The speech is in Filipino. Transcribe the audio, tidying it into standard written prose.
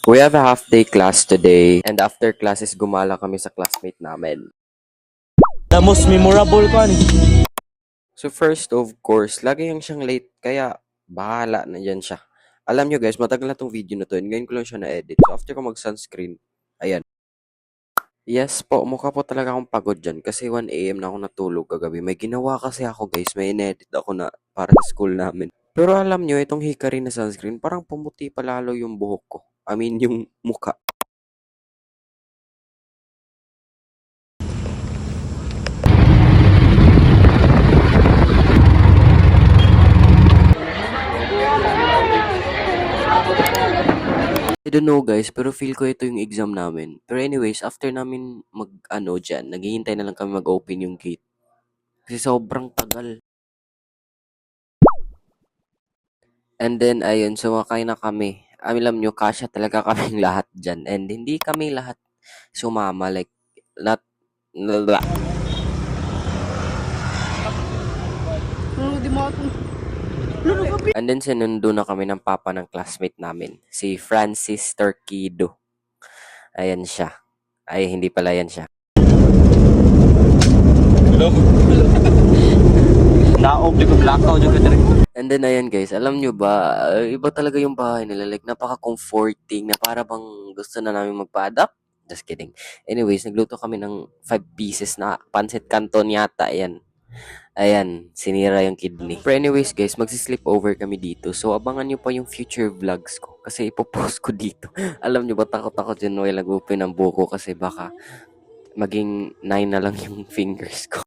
We have a half-day class today, and after classes, gumala kami sa classmate namin. The most memorable kan. So first, of course, lagi yung siyang late, kaya bahala na yan siya. Alam nyo guys, matagal na tong video na to, and ngayon ko lang siya na-edit. So after ko mag-sunscreen, ayan. Yes po, mukha po talaga akong pagod dyan kasi 1 AM na ako natulog kagabi. May ginawa kasi ako guys, may in-edit ako na para sa school namin. Pero alam nyo, itong hikari na sunscreen, parang pumuti pa lalo yung buhok ko. I mean, yung mukha. I don't know guys, pero feel ko ito yung exam namin. Pero anyways, after namin dyan, naghihintay na lang kami mag-open yung gate. Kasi sobrang tagal. And then, ayun, sumakay na kami. Alam nyo, kasya talaga kaming lahat dyan. And hindi kami lahat sumama. Like, not, and then, sinundo na kami ng papa ng classmate namin. Si Francis Turquido. Ayan siya. Ay, hindi pala yan siya. Hello. Naog di ko blackout jud ka diri. And then, ayan guys, alam nyo ba, iba talaga yung bahay nila. Like, napaka-comforting na para bang gusto na namin magpa-adapt. Just kidding. Anyways, nagluto kami ng 5 pieces na pancit canton yata. Ayan. Ayan, sinira yung kidney. Pero anyways guys, magsisleep over kami dito. So, abangan nyo pa yung future vlogs ko. Kasi ipopost ko dito. Alam nyo ba, takot ako dyan while nag-open ng buko kasi baka maging 9 na lang yung fingers ko.